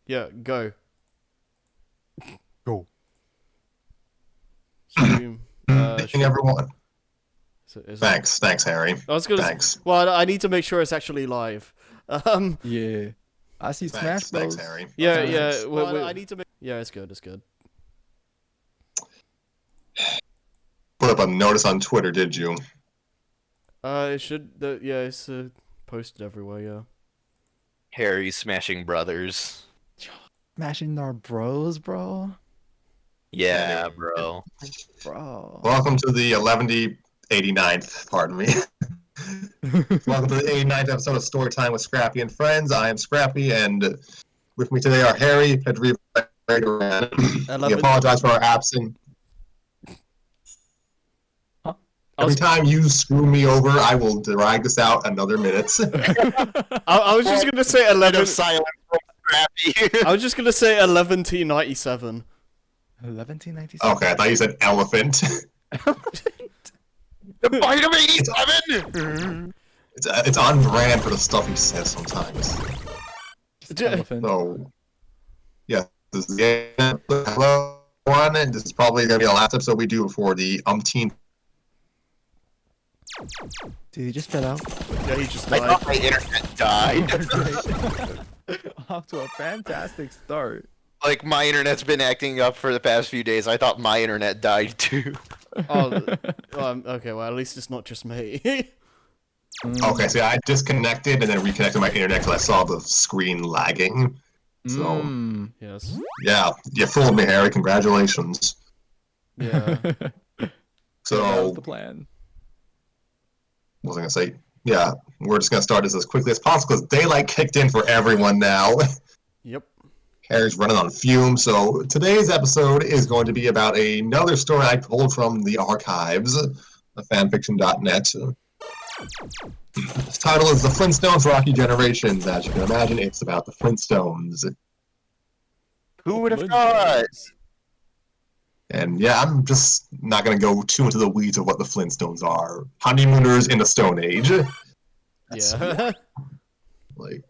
Yeah, go. Go. Stream. Thanking everyone. Is it? Thanks, Harry. I was gonna. Thanks. Well, I need to make sure it's actually live. Yeah. I see Smash Thanks, Bros. Harry. Yeah, Thanks. yeah. I need to make. Yeah, it's good. It's good. Put up a notice on Twitter, did you? It should. Yeah, it's posted everywhere. Yeah. Harry smashing brothers. Smashing our bros, bro. Yeah, bro. Bro. Welcome to the 1189th, pardon me. Welcome to the 89th episode of Storytime with Scrappy and Friends. I am Scrappy, and with me today are Harry, Pedriva, and we apologize for our absence. Every time you screw me over, I will drag this out another minute. I was just gonna say 11. Silent from Scrappy. I was just gonna say 11T97. 1197. Okay, I thought you said elephant. The Vitamin E7! It's on brand for the stuff he says sometimes. Elephant. So, yeah, this is the hello one, and this is probably going to be the last episode we do before the umpteenth. Dude, he just fell out. Yeah, he just I died. thought my internet died. Off to a fantastic start. Like, my internet's been acting up for the past few days. I thought my internet died too. Okay. Well, at least it's not just me. Okay, so I disconnected and then reconnected my internet because I saw the screen lagging. So, Yes. yeah, you fooled me, Harry. Congratulations. Yeah. That was So, the plan. what was I going to say? Yeah, we're just going to start this as quickly as possible because daylight kicked in for everyone now. Yep. Harry's running on fumes, so today's episode is going to be about another story I pulled from the archives of fanfiction.net. Its title is The Flintstones Rocky Generations. As you can imagine, it's about the Flintstones. Who would have thought? And yeah, I'm just not going to go too into the weeds of what the Flintstones are. Honeymooners in the Stone Age. Yeah. Like,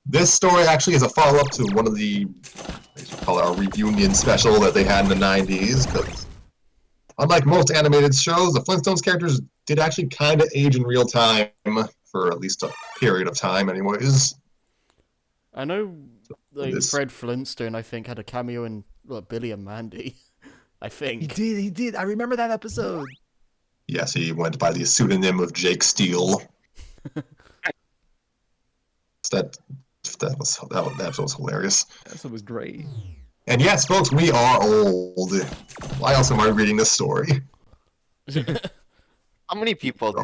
this story actually is a follow-up to one of the, what you call it, a reunion special that they had in the 90s, because unlike most animated shows, the Flintstones characters did actually kind of age in real time, for at least a period of time anyways. I know, like, This- Fred Flintstone, I think, had a cameo in Billy and Mandy. I think. He did. I remember that episode. Yes, he went by the pseudonym of Jake Steele. that episode was hilarious. That episode was great. And yes, folks, we are old. Why else am I reading this story? How many people,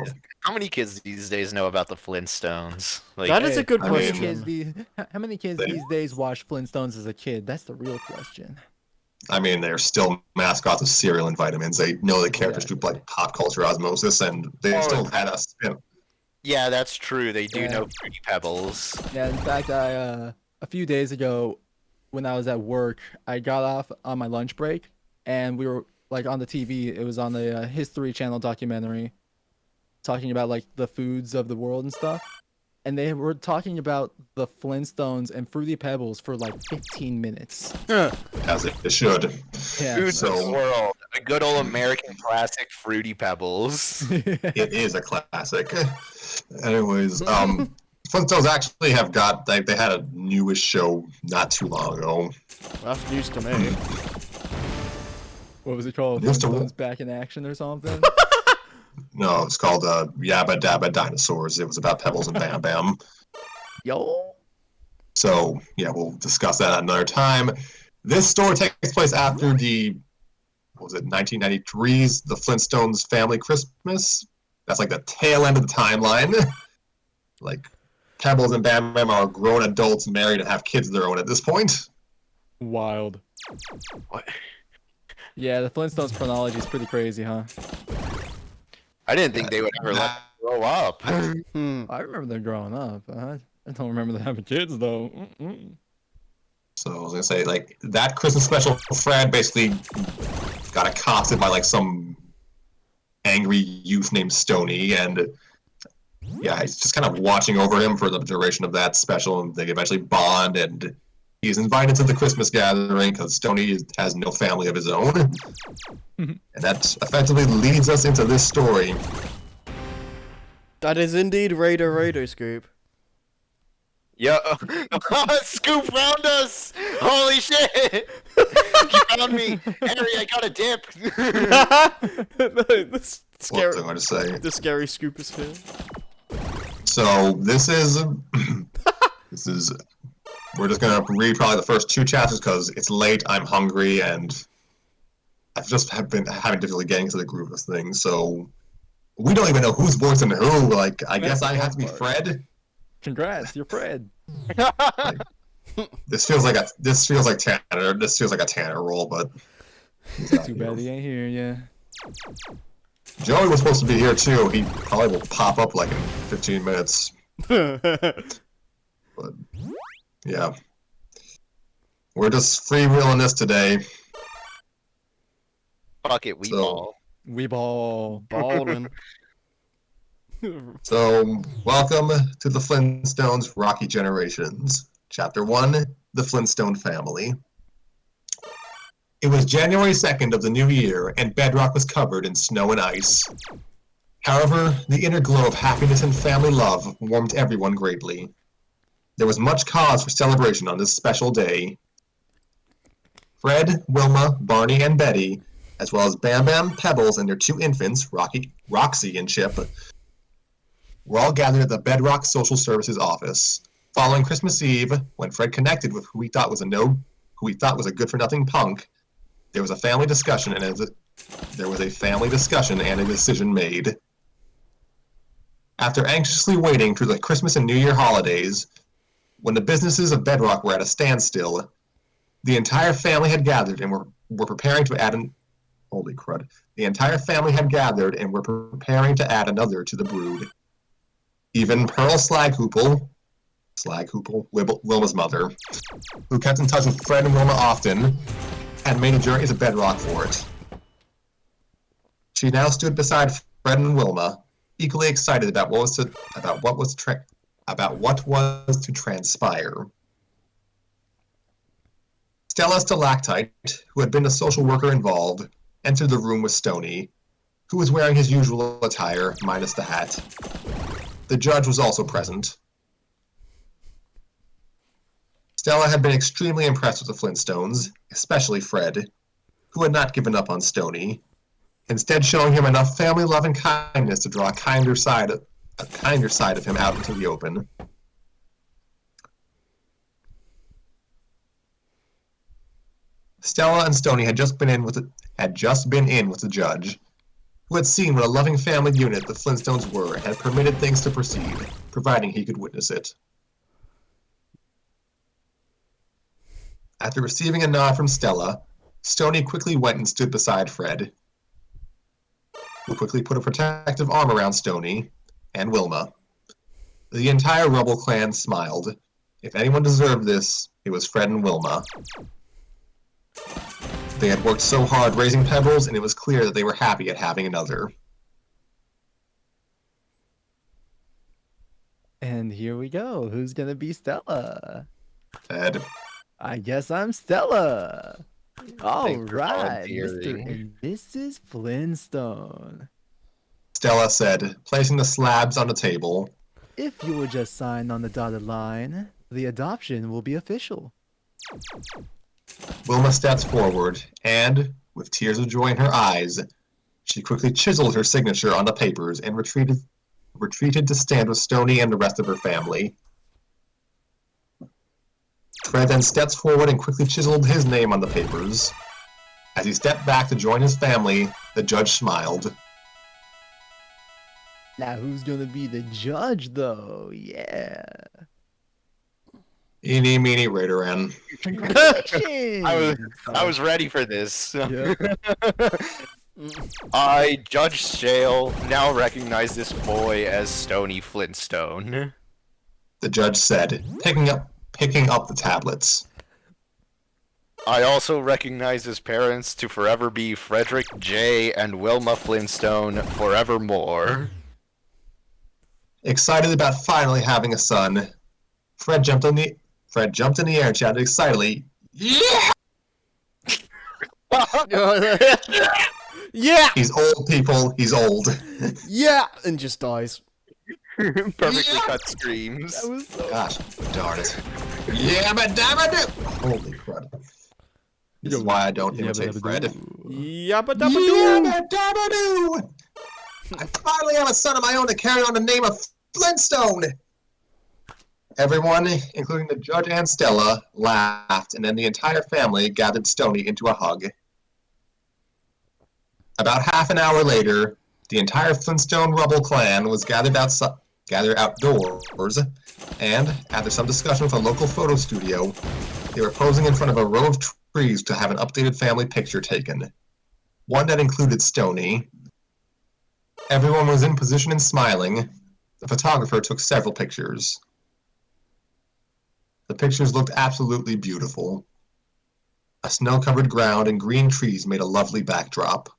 how many kids these days know about the Flintstones? Like, That is a good I mean- question. How many kids these days watch Flintstones as a kid? That's the real question. I mean, they're still mascots of cereal and vitamins. They know the characters through like pop culture osmosis, and they still had us. yeah, that's true. They do Yeah. know Fruity Pebbles. Yeah, in fact, a few days ago, when I was at work, I got off on my lunch break, and we were like on the TV. It was on the History Channel documentary, talking about like the foods of the world and stuff. And they were talking about the Flintstones and Fruity Pebbles for like 15 minutes. As it should. Yeah. Foods of the So- world. A good old American classic, Fruity Pebbles. It is a classic. Anyways, Flintstones actually have got they had a newish show not too long ago. That's news to me. What was it called? Used to- Flintstones Back in Action or something? No, it's called Yabba Dabba Dinosaurs. It was about Pebbles and Bam Bam. Yo. So yeah, we'll discuss that at another time. This story takes place after the, what was it, 1993's The Flintstones Family Christmas. That's like the tail end of the timeline. Like, Pebbles and Bam Bam are grown adults married and have kids of their own at this point. Wild. What? Yeah, the Flintstones chronology is pretty crazy, huh? I didn't think they would ever let them grow up. Hmm. I remember them growing up. I don't remember them having kids though. So I was gonna say, like, that Christmas special, Fred basically got accosted by like some angry youth named Stony, and yeah, he's just kind of watching over him for the duration of that special, and they eventually bond, and He's invited to the Christmas gathering because Stony has no family of his own. And that effectively leads us into this story. That is indeed Raider Scoop. Yo, Scoop found us! Holy shit! He found me! Harry, I got a dip! The What scary, was I going to say? the scary Scoop is here. So this is we're just gonna read probably the first 2 chapters because it's late. I'm hungry and I've just been having difficulty getting to the groove of things. So we don't even know who's voicing who. Like I guess I have to be Fred. Congrats, you're Fred. This feels like a Tanner. This feels like a Tanner role, but Too bad he ain't here, yeah. Joey was supposed to be here too. He probably will pop up like in 15 minutes. But yeah, we're just freewheeling this today. Fuck it, we So- ball. We ball. Ballin'. So, welcome to the Flintstones Rocky Generations. Chapter 1, The Flintstone Family. It was January 2nd of the new year, and Bedrock was covered in snow and ice. However, the inner glow of happiness and family love warmed everyone greatly. There was much cause for celebration on this special day. Fred, Wilma, Barney, and Betty, as well as Bam Bam, Pebbles, and their 2 infants, Roxy and Chip, were all gathered at the Bedrock Social Services office. Following Christmas Eve, when Fred connected with who he thought was a good-for-nothing punk, there was a family discussion and a decision made. After anxiously waiting through the Christmas and New Year holidays, when the businesses of Bedrock were at a standstill, the entire family had gathered and were preparing to add an holy crud. The entire family had gathered and were preparing to add another to the brood. Even Pearl Slaghoople, Wilma's mother, who kept in touch with Fred and Wilma often, had made a journey to Bedrock for it. She now stood beside Fred and Wilma, equally excited about what was to transpire. Stella Stalactite, who had been the social worker involved, entered the room with Stony, who was wearing his usual attire, minus the hat. The judge was also present. Stella had been extremely impressed with the Flintstones, especially Fred, who had not given up on Stony, instead showing him enough family love and kindness to draw a kinder side of him out into the open. Stella and Stony had just been in with the judge, who had seen what a loving family unit the Flintstones were and had permitted things to proceed, providing he could witness it. After receiving a nod from Stella, Stony quickly went and stood beside Fred, who quickly put a protective arm around Stony and Wilma. The entire Rubble clan smiled. If anyone deserved this, it was Fred and Wilma. They had worked so hard raising Pebbles, and it was clear that they were happy at having another. And here we go. Who's gonna be Stella? Ed. I guess I'm Stella. All Thanks for right, Mr. volunteering. and Mrs. Flintstone. Stella said, placing the slabs on the table. If you will just sign on the dotted line, the adoption will be official. Wilma stepped forward, and, with tears of joy in her eyes, she quickly chiseled her signature on the papers and retreated to stand with Stony and the rest of her family. Fred then stepped forward and quickly chiseled his name on the papers. As he stepped back to join his family, the judge smiled. Now who's gonna be the judge though? Yeah. Eeny, meeny, Raideran. Congratulations! I was ready for this. Yeah. I, Judge Shale, now recognize this boy as Stony Flintstone. The judge said, picking up the tablets. I also recognize his parents to forever be Frederick J. and Wilma Flintstone forevermore. Excited about finally having a son, Fred jumped Fred jumped in the air and shouted excitedly, "Yeah!" Yeah! He's old, people. He's old. Yeah! And just dies. Perfectly cut screams. That was so... Gosh, darn it. Yeah, but damn it! Holy crud. This is why I don't imitate Fred. Yabba dabba doo! Yabba dabba doo! I finally have a son of my own to carry on the name of Flintstone! Everyone, including the judge and Stella, laughed, and then the entire family gathered Stony into a hug. About half an hour later, the entire Flintstone Rubble clan was gathered outdoors, and, after some discussion with a local photo studio, they were posing in front of a row of trees to have an updated family picture taken. One that included Stony. Everyone was in position and smiling. The photographer took several pictures. The pictures looked absolutely beautiful. A snow-covered ground and green trees made a lovely backdrop.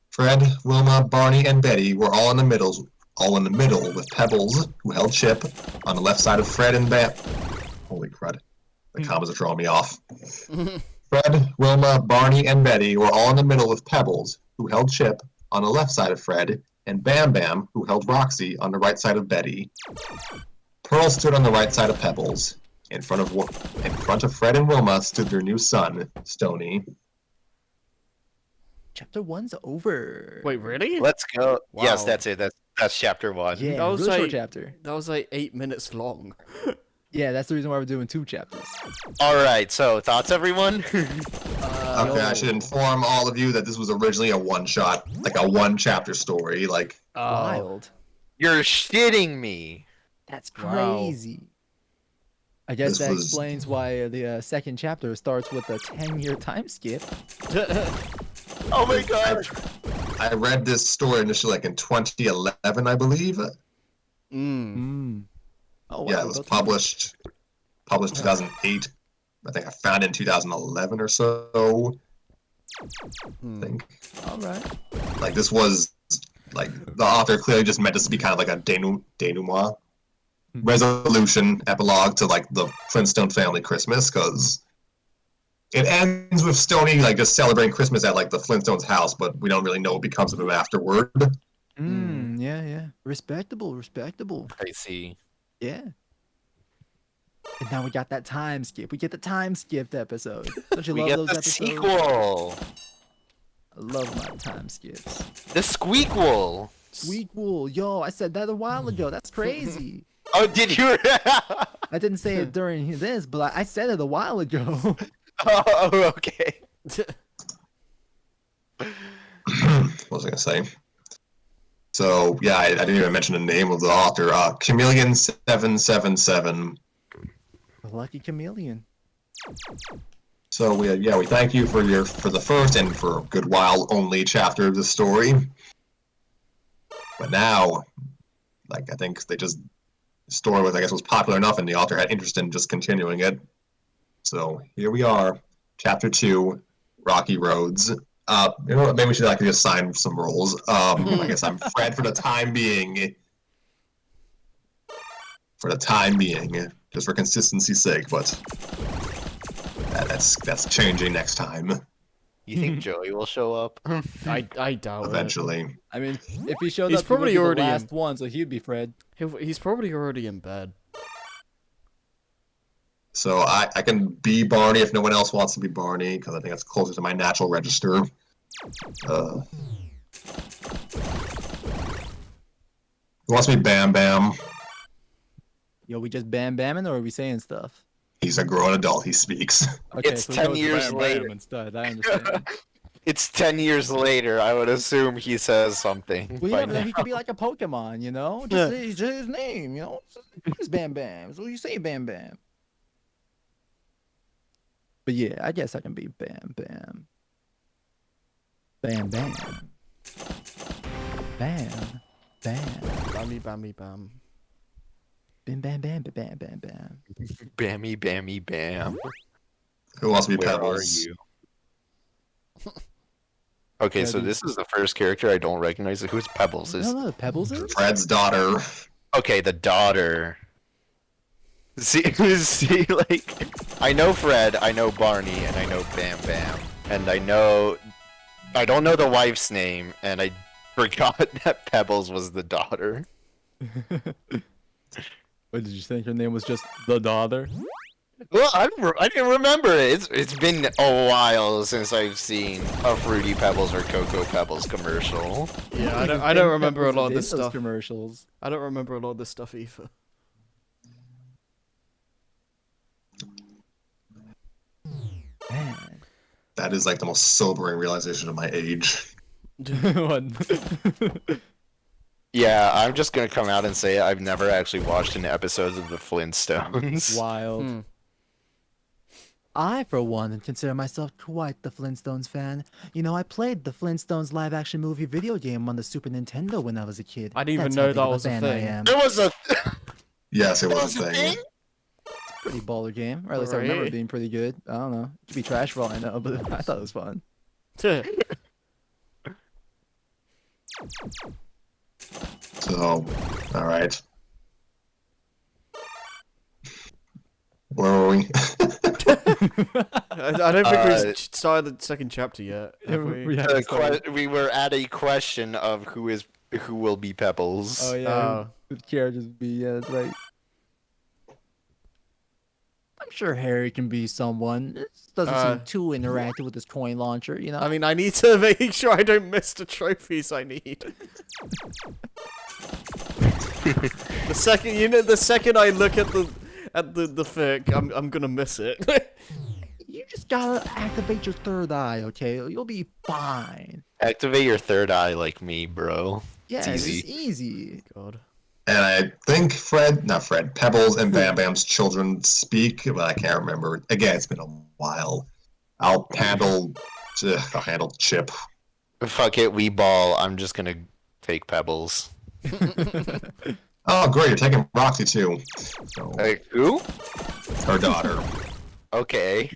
Fred, Wilma, Barney, and Betty were all in the middle with Pebbles, who held Chip, on the left side of Fred and Bam. Holy crud. The commas are throwing me off. Fred, Wilma, Barney, and Betty were all in the middle with Pebbles, who held Chip, on the left side of Fred, and Bam Bam, who held Roxy, on the right side of Betty. Pearl stood on the right side of Pebbles. In front of Fred and Wilma stood their new son, Stony. Chapter 1's over. Wait, really? Let's go. Wow. Yes, that's it. That's chapter 1. Yeah, That was really short like- chapter. That was like 8 minutes long. Yeah, that's the reason why we're doing 2 chapters. All right. So thoughts, everyone? Okay, I should inform all of you that this was originally a one-shot, like a one-chapter story. Like, Wild. You're shitting me. That's Wow. crazy. I guess This that was- explains why the second chapter starts with a 10-year time skip. Oh my god. I read this story initially, like in 2011, I believe. Oh, wow, Yeah, it was published 2008. I think I found it in 2011 or so. I think. All right. Like, this was, like, the author clearly just meant this to be kind of like a denouement resolution epilogue to, like, the Flintstone family Christmas, because it ends with Stony, like, just celebrating Christmas at, like, the Flintstones house, but we don't really know what becomes of him afterward. Yeah. Respectable. I see. Yeah. And now we got that time skip. We get the time skipped episode. Don't you We love get those the episodes? sequel. I love my time skips. The squeakquel. Squeakquel. Yo, I said that a while ago. That's crazy. Oh, did you? I didn't say it during this, but I said it a while ago. Oh, okay. What was I gonna say? So yeah, I didn't even mention the name of the author. Chameleon777. The Lucky Chameleon. So we thank you for the first and for a good while only chapter of the story. But now, like, I think the story was popular enough, and the author had interest in just continuing it. So here we are, chapter 2, Rocky Roads. You know what, maybe we should actually assign some roles. I guess I'm Fred for the time being. Just for consistency's sake, but that's changing next time. You think Joey will show up? I doubt Eventually. I mean, if he showed He's up, probably he would already be the in- last one, so he'd be Fred. it. He's probably already in bed. So I can be Barney if no one else wants to be Barney, because I think that's closer to my natural register. Who wants to be Bam Bam? Yo, we just bamming, or are we saying stuff? He's a grown adult. He speaks. Okay, It's so 10 go with years Bam Bam later. instead. I understand. It's 10 years later. I would assume he says something. Well, by yeah, but then he now. could be like a Pokemon, you know? Just say his name, you know? It's Bam Bam. So you say Bam Bam. But yeah, I guess I can be Bam Bam. Bam Bam. Bam. Bam. Bammy, bammy, bam. Bam Bam Bam Bam Bam Bam. Bammy, bammy, bam. Who wants to be Where Pebbles? are you? Okay, Yeah, so dude. this is the first character I don't recognize. Who's Pebbles? No, Pebbles is? Fred's daughter. Okay, the daughter. See, like, I know Fred, I know Barney, and I know Bam Bam, and I don't know the wife's name, and I forgot that Pebbles was the daughter. What did you think her name was? Just the daughter? Well, I didn't remember it. It's been a while since I've seen a Fruity Pebbles or Cocoa Pebbles commercial. Yeah, even I don't think remember a Pebbles lot of did this those stuff. commercials. I don't remember a lot of this stuff either. Man. That is like the most sobering realization of my age. What? Yeah, I'm just gonna come out and say I've never actually watched an episode of the Flintstones. Wild. Hmm. I, for one, consider myself quite the Flintstones fan. You know, I played the Flintstones live-action movie video game on the Super Nintendo when I was a kid. I didn't even That's know how big that of was a fan thing. I am. There was a Yes, it there was a was a thing. thing. Pretty baller game. Or at least I remember Right. it being pretty good. I don't know. It could be trash for all I know, but I thought it was fun. So, all right. Where were we? I don't think we've started the second chapter yet. Have we? We haven't started. We were at a question of who will be Pebbles. Oh yeah, Oh. the characters would be, yeah, that's right. I'm sure Harry can be someone. It doesn't seem too interactive with his coin launcher, you know? I mean, I need to make sure I don't miss the trophies I need. the second I look at the fic, I'm gonna miss it. You just gotta activate your third eye, okay? You'll be fine. Activate your third eye like me, bro. Yeah, It's it's easy. easy. God. And I think Pebbles and Bam Bam's children speak, but I can't remember. Again, it's been a while. I'll handle Chip. Fuck it, we ball. I'm just gonna take Pebbles. Oh, great, you're taking Roxy too. So, Who? her daughter. Okay.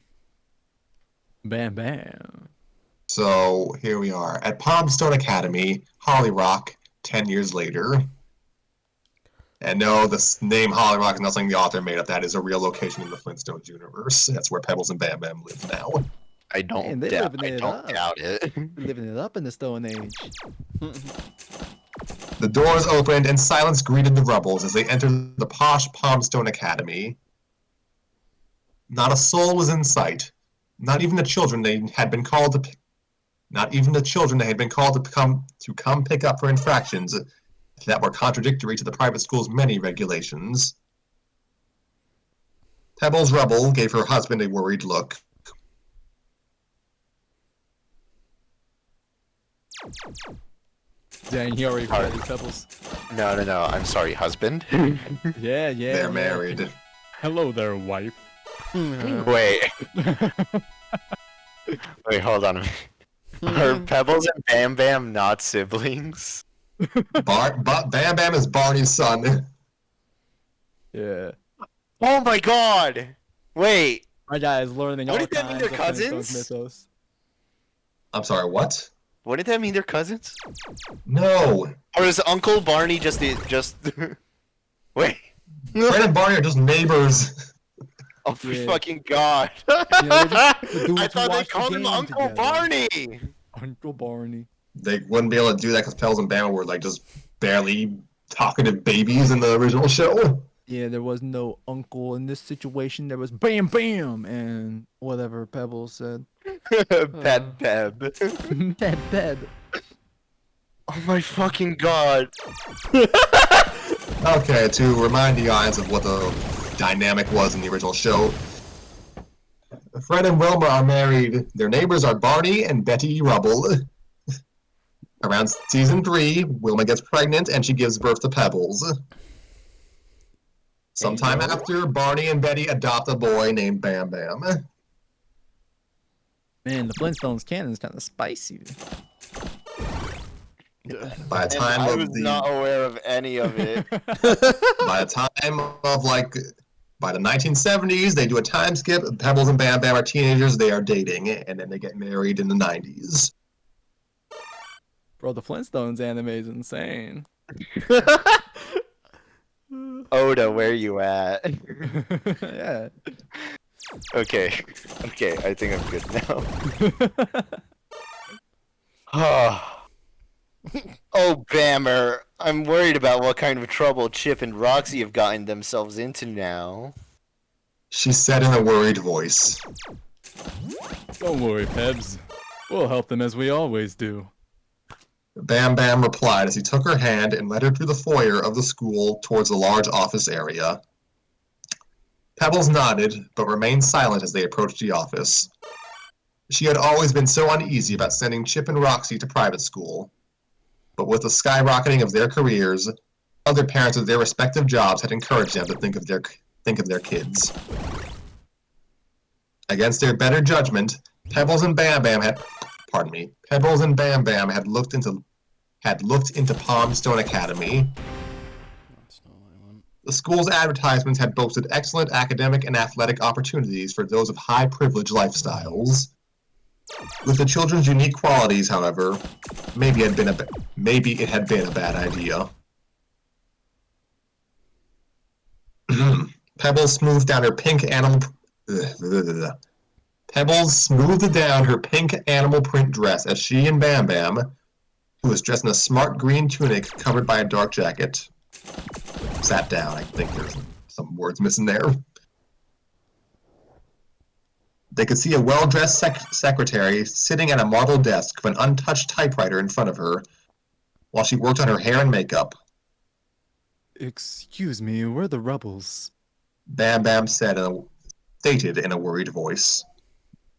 Bam bam. So here we are at Palmstone Academy, Holly Rock, 10 years later. And no, this name Holly Rock is not something the author made up. That is a real location in the Flintstones universe. That's where Pebbles and Bam Bam live now. I don't Man, they doubt. living I it don't up. doubt it. Living it up in this stone age. The doors opened and silence greeted the Rebels as they entered the posh Palmstone Academy. Not a soul was in sight. Not even the children they had been called to. Not even the children they had been called to come pick up for infractions that were contradictory to the private school's many regulations. Pebbles Rebel gave her husband a worried look. Dang, he already caught these pebbles. No. I'm sorry, husband. Yeah, yeah. They're yeah. married. Hello there, wife. Wait. Wait, hold on a minute. Are Pebbles and Bam Bam not siblings? Bam Bam is Barney's son. Yeah. Oh my god! Wait. My guy is learning all Wouldn't that mean kinds they're of cousins? Flintstones mythos. I'm sorry, what? Wouldn't that mean they're cousins? No. Or is Uncle Barney just Wait. Fred and Barney are just neighbors. Oh for Yeah. fucking god. You know, they're just the dudes I who thought they watch the called him game Uncle together. Barney. Uncle Barney. They wouldn't be able to do that because Pebbles and Bam were like just barely talkative babies in the original show. Yeah, there was no uncle in this situation. There was Bam Bam and whatever Pebbles said. Peb Peb. Bed, bed. Oh my fucking god. Okay, to remind the audience of what the dynamic was in the original show, Fred and Wilma are married. Their neighbors are Barney and Betty Rubble. Around season 3, Wilma gets pregnant and she gives birth to Pebbles. Sometime after, Barney and Betty adopt a boy named Bam Bam. Man, the Flintstones canon is kind of spicy. By the time I of was the not aware of any of it. by the time of by the 1970s, they do a time skip. Pebbles and Bam Bam are teenagers. They are dating, and then they get married in the 90s. Bro, the Flintstones anime is insane. Oda, where you at? Yeah. Okay. Okay, I think I'm good now. Oh, Bammer. I'm worried about what kind of trouble Chip and Roxy have gotten themselves into now. She said in a worried voice. Don't worry, Pebs. We'll help them as we always do. Bam Bam replied as he took her hand and led her through the foyer of the school towards the large office area. Pebbles nodded, but remained silent as they approached the office. She had always been so uneasy about sending Chip and Roxy to private school. But with the skyrocketing of their careers, other parents of their respective jobs had encouraged them to think of their kids. Against their better judgment, Pebbles and Bam Bam had looked into Palmstone Academy. That's not what I want. The school's advertisements had boasted excellent academic and athletic opportunities for those of high privilege lifestyles. With the children's unique qualities, however, maybe it had been a bad idea. Pebbles smoothed down her pink animal print dress as she and Bam Bam, who was dressed in a smart green tunic covered by a dark jacket, sat down. I think there's some words missing there. They could see a well-dressed secretary sitting at a marble desk with an untouched typewriter in front of her while she worked on her hair and makeup. Excuse me, we're the rebels. Bam Bam stated in a worried voice.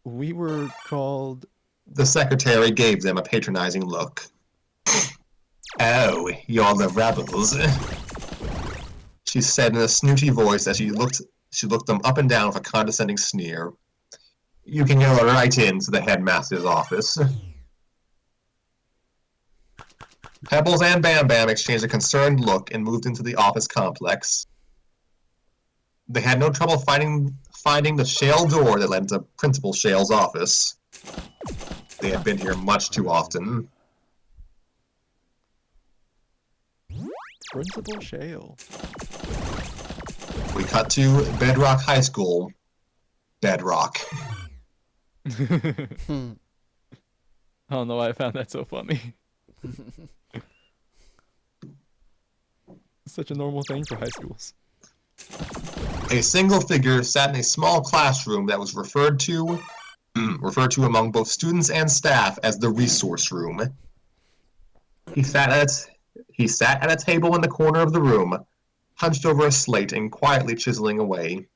We were called... The secretary gave them a patronizing look. Oh, you're the rebels, she said in a snooty voice as she looked them up and down with a condescending sneer. You can go right into the headmaster's office. Pebbles and Bam Bam exchanged a concerned look and moved into the office complex. They had no trouble finding the shale door that led to Principal Shale's office. They had been here much too often. Principal Shale. We cut to Bedrock High School. Bedrock. I don't know why I found that so funny. Such a normal thing for high schools. A single figure sat in a small classroom that was referred to among both students and staff as the resource room. He sat at a table in the corner of the room, hunched over a slate and quietly chiseling away.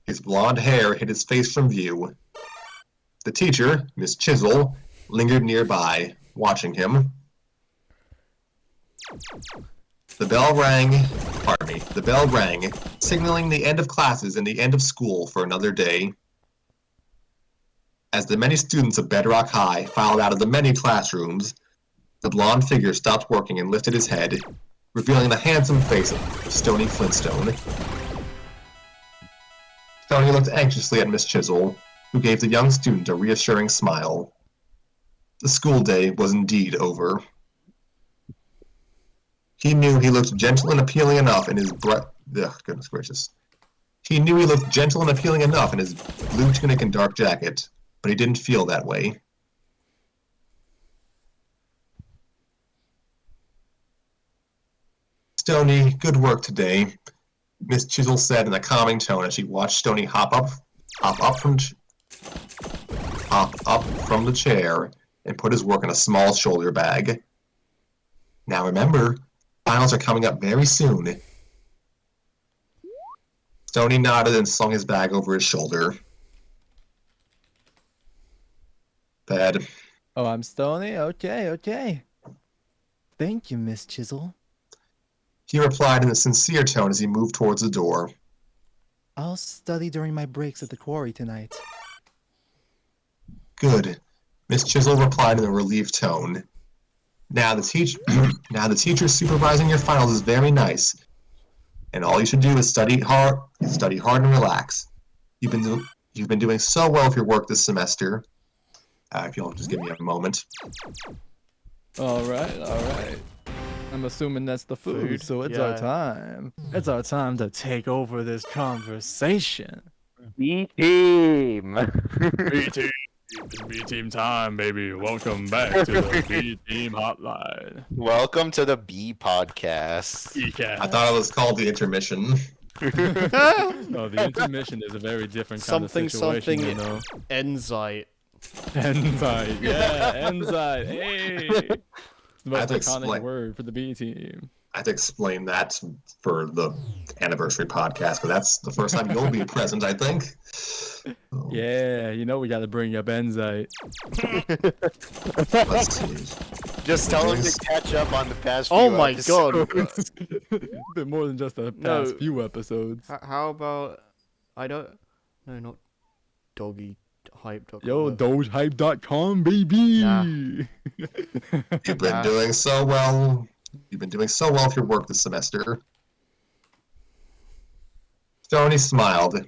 His blonde hair hid his face from view. The teacher, Miss Chisel, lingered nearby, watching him. The bell rang, signaling the end of classes and the end of school for another day. As the many students of Bedrock High filed out of the many classrooms, the blonde figure stopped working and lifted his head, revealing the handsome face of Stony Flintstone. Stony looked anxiously at Miss Chisel, who gave the young student a reassuring smile. The school day was indeed over. He knew he looked gentle and appealing enough in his goodness gracious. He knew he looked gentle and appealing enough in his blue tunic and dark jacket, but he didn't feel that way. Stony, good work today, Miss Chisel said in a calming tone as she watched Stony hop up from the chair and put his work in a small shoulder bag. Now remember, finals are coming up very soon. Stony nodded and slung his bag over his shoulder. Bed. Oh, I'm Stony? Okay. Thank you, Miss Chisel. He replied in a sincere tone as he moved towards the door. I'll study during my breaks at the quarry tonight. Good. Miss Chisel replied in a relieved tone. Now the teacher supervising your finals is very nice, and all you should do is study hard and relax. You've been doing so well with your work this semester. If you'll just give me a moment. All right. I'm assuming that's the food, so it's our Yeah. time. It's our time to take over this conversation. B team. B-Team. It's B-Team time, baby. Welcome back to the B-Team hotline. Welcome to the B podcast. I thought it was called the intermission. No, the intermission is a very different kind Something, of situation, something. you know. Enzite. Enzyte, yeah, Enzyte, hey! It's the I most have to iconic explain- word for the B team. I have to explain that for the anniversary podcast, because that's the first time you'll be present, I think. Yeah, you know we gotta bring up Enzyte. Let's see. Just tell him to catch up on the past few Oh my god. episodes. Been more than just the No. past few episodes. How about I don't no not doggy hype.com. Yo, dogehype.com, baby! Nah. You've been doing so well. You've been doing so well with your work this semester. Stoney smiled.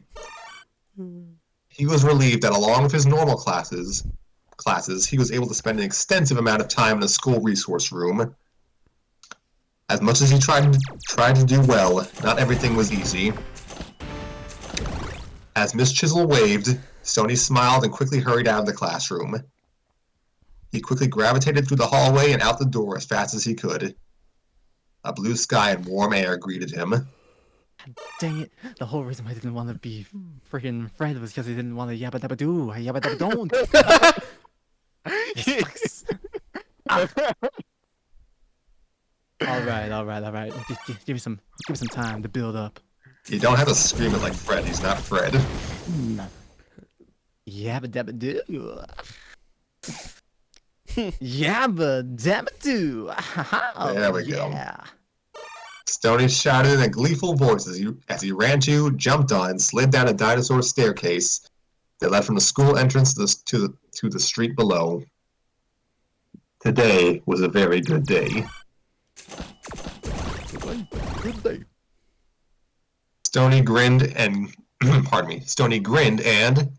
He was relieved that along with his normal classes, he was able to spend an extensive amount of time in the school resource room. As much as he tried to do well, not everything was easy. As Miss Chisel waved, Stoney smiled and quickly hurried out of the classroom. He quickly gravitated through the hallway and out the door as fast as he could. A blue sky and warm air greeted him. Dang it. The whole reason why I didn't want to be freaking Fred was because he didn't want to yabba dabba do. Yabba dabba don't. This sucks. Alright. Give me some time to build up. You don't have to scream it like Fred. He's not Fred. Yabba dabba do. Yabba dabba do. There we go. Yeah. Stoney shouted in a gleeful voice as he ran to, jumped on, and slid down a dinosaur staircase that led from the school entrance to the street below. Today was a very good day. Good day. Stoney grinned and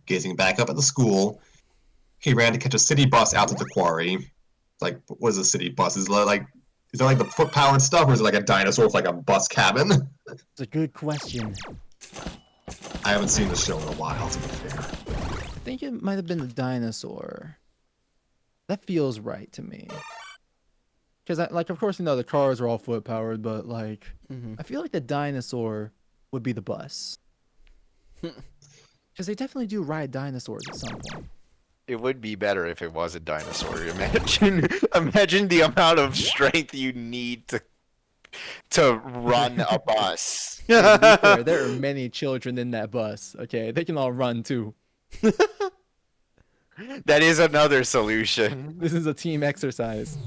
gazing back up at the school, he ran to catch a city bus out to the quarry. Like, what is a city bus? Is it like the foot-powered stuff, or is it like a dinosaur with like a bus cabin? It's a good question. I haven't seen the show in a while, to be fair. I think it might have been the dinosaur. That feels right to me. Because, of course, the cars are all foot powered, but like, I feel like the dinosaur would be the bus. Because they definitely do ride dinosaurs at some point. It would be better if it was a dinosaur. Imagine the amount of strength you need to run a bus. To be fair, there are many children in that bus. Okay, they can all run too. That is another solution. This is a team exercise.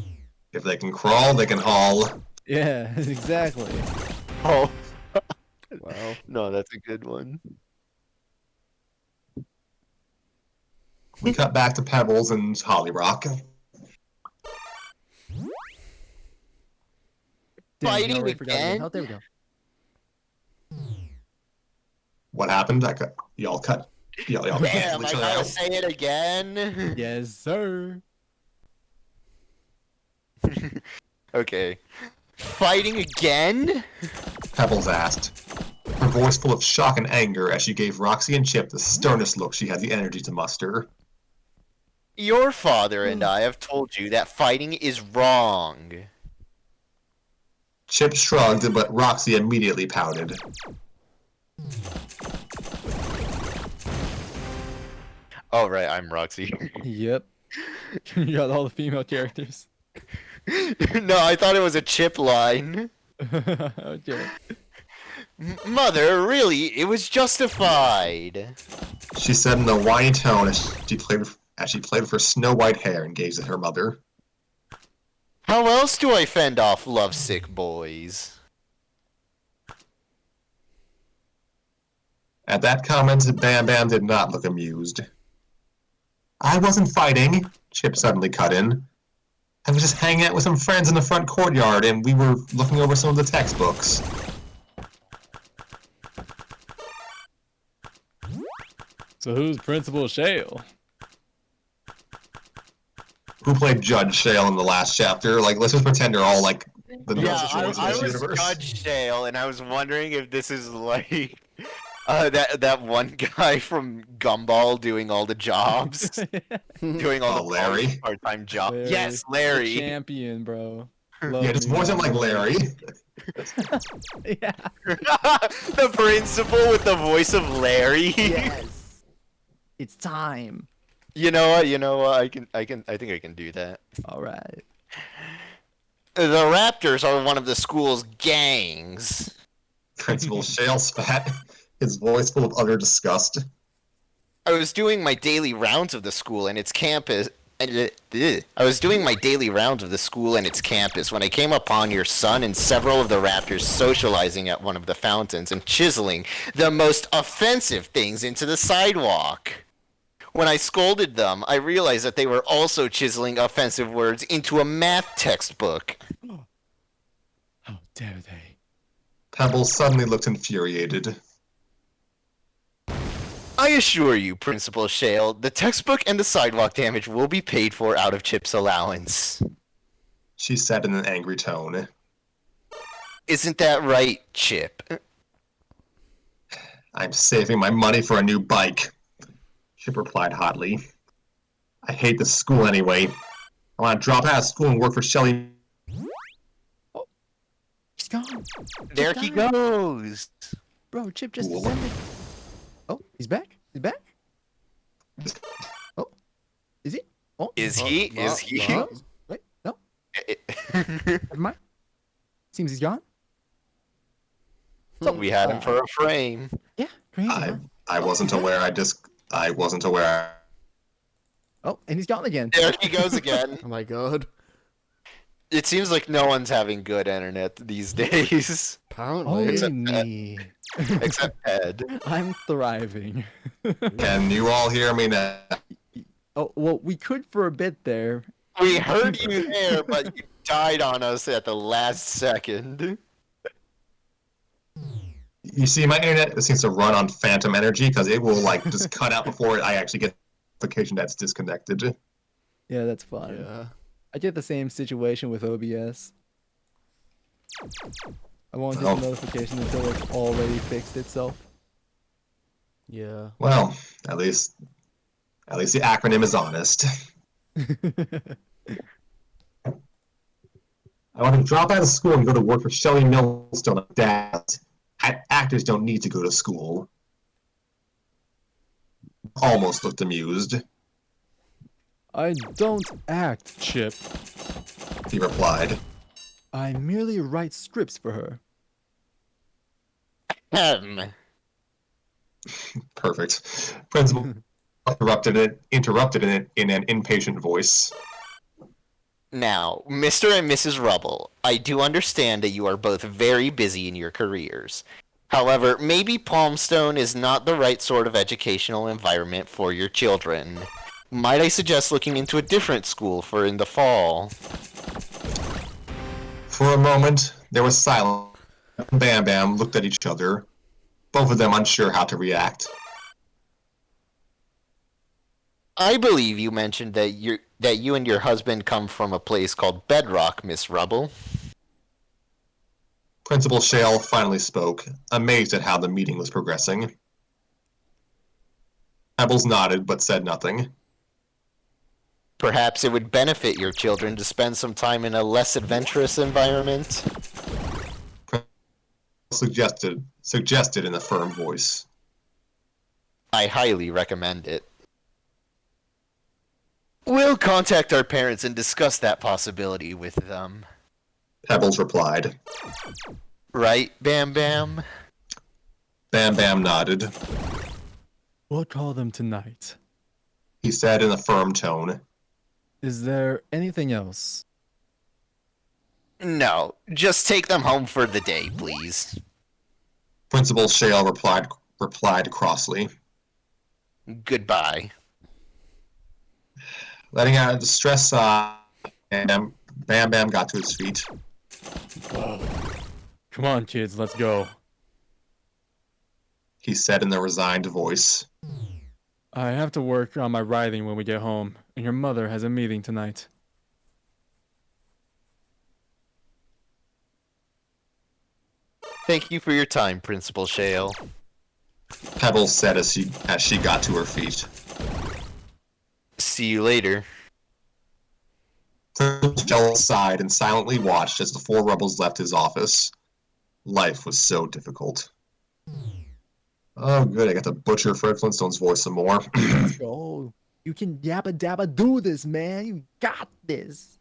If they can crawl, they can haul. Yeah, exactly. Oh, Wow. no, that's a good one. We cut back to Pebbles and Holly Rock. Fighting already forgot about again? health. There we go. What happened? Y'all cut Damn, each I other gotta out. say it again. Yes, sir. Okay. Fighting again? Pebbles asked, her voice full of shock and anger as she gave Roxy and Chip the sternest look she had the energy to muster. Your father and I have told you that fighting is wrong. Chip shrugged, but Roxy immediately pouted. Oh, right, I'm Roxy. Yep. You got all the female characters. No, I thought it was a Chip line. Okay. Mother, really, it was justified. She said in a whiny tone as she played with her snow-white hair and gazed at her mother. How else do I fend off lovesick boys? At that comment, Bam Bam did not look amused. I wasn't fighting, Chip suddenly cut in. I was just hanging out with some friends in the front courtyard, and we were looking over some of the textbooks. So who's Principal Shale? Who played Judge Shale in the last chapter? Like, let's just pretend they're all, like, The Yeah, nuts stories in I this was universe. Judge Shale, and I was wondering if this is like that one guy from Gumball doing all the jobs, doing all Oh, the Larry. part-time jobs. Larry, Yes, The Larry. champion, bro. Yeah, just voice him like Larry. Yeah. The principal with the voice of Larry. Yes. It's time. You know what? You know what? I think I can do that. All right. The Raptors are one of the school's gangs. Principal Shale spat, his voice full of utter disgust. I was doing my daily rounds of the school and its campus. I was doing my daily rounds of the school and its campus when I came upon your son and several of the Raptors socializing at one of the fountains and chiseling the most offensive things into the sidewalk. When I scolded them, I realized that they were also chiseling offensive words into a math textbook. How dare they? Pebbles suddenly looked infuriated. I assure you, Principal Shale, the textbook and the sidewalk damage will be paid for out of Chip's allowance. She said in an angry tone. Isn't that right, Chip? I'm saving my money for a new bike. Chip replied hotly. I hate this school anyway. I want to drop out of school and work for Shelly. He's gone. There he goes. Bro, Chip just Cool. descended. Oh, he's back? He's back? Oh. Is he? Oh. Is he? Is he? Wait, no. Never mind. Seems he's gone. We had him for a frame. Yeah, crazy. huh? I wasn't aware. I wasn't aware. Oh, and he's gone again. There he goes again. Oh my god. It seems like no one's having good internet these days. Apparently. Only me. Except Ed. I'm thriving. Can you all hear me now? Oh, well, we could for a bit there. We heard you there, but you died on us at the last second. You see, my internet seems to run on phantom energy because it will like just cut out before I actually get notification that's disconnected. Yeah, that's fine. Yeah. I get the same situation with OBS. I won't get Oh. a notification until it's already fixed itself. Yeah. Well, at least the acronym is honest. I want to drop out of school and go to work for Shelley Millstone like that. Actors don't need to go to school. Almost looked amused. I don't act, Chip. He replied. I merely write scripts for her. Perfect. Principal interrupted it in an impatient voice. Now, Mr. and Mrs. Rubble, I do understand that you are both very busy in your careers. However, maybe Palmstone is not the right sort of educational environment for your children. Might I suggest looking into a different school for in the fall? For a moment, there was silence. Bam Bam looked at each other, both of them unsure how to react. I believe you mentioned that you and your husband come from a place called Bedrock, Miss Rubble. Principal Shale finally spoke, amazed at how the meeting was progressing. Pebbles nodded, but said nothing. Perhaps it would benefit your children to spend some time in a less adventurous environment. Suggested in a firm voice. I highly recommend it. We'll contact our parents and discuss that possibility with them. Pebbles replied. Right, Bam Bam? Bam Bam nodded. We'll call them tonight. He said in a firm tone. Is there anything else? No, just take them home for the day, please. Principal Shale replied crossly. Goodbye. Letting out a distress sigh, and Bam Bam got to his feet. Come on, kids, let's go. He said in a resigned voice. I have to work on my writing when we get home, and your mother has a meeting tonight. Thank you for your time, Principal Shale. Pebbles said as she got to her feet. See you later. Shell sighed and silently watched as the four rebels left his office. Life was so difficult. Oh, good, I got to butcher Fred Flintstone's voice some more. Let's go. You can yabba dabba do this, man. You got this.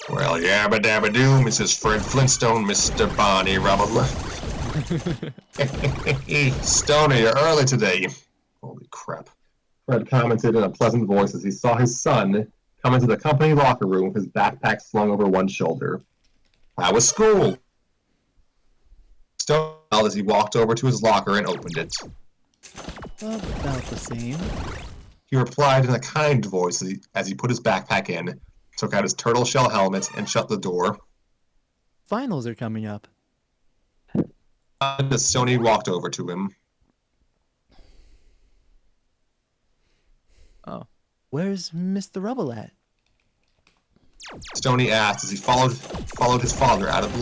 Well, yabba dabba do, Mrs. Fred Flintstone, Mr. Barney Rubble. Stoner, you're early today. Holy crap. Fred commented in a pleasant voice as he saw his son come into the company locker room with his backpack slung over one shoulder. How was school? Stoner smiled as he walked over to his locker and opened it. About the same. He replied in a kind voice as he put his backpack in, took out his turtle shell helmet, and shut the door. Finals are coming up. As Stoney walked over to him. Oh. Where's Mr. Rubble at? Stoney asked as he followed his father out of the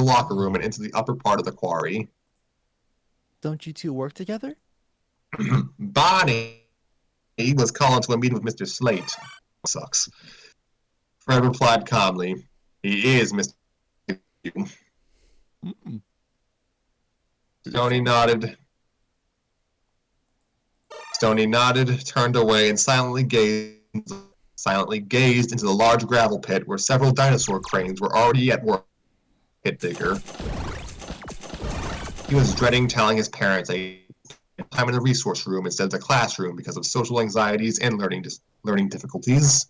locker room and into the upper part of the quarry. Don't you two work together? Bonnie was calling to a meeting with Mr. Slate. Sucks. Fred replied calmly, "He is Mr. Stoney nodded. Turned away, and silently gazed into the large gravel pit where several dinosaur cranes were already at work. Pit digger. He was dreading telling his parents time in the resource room instead of the classroom because of social anxieties and learning difficulties.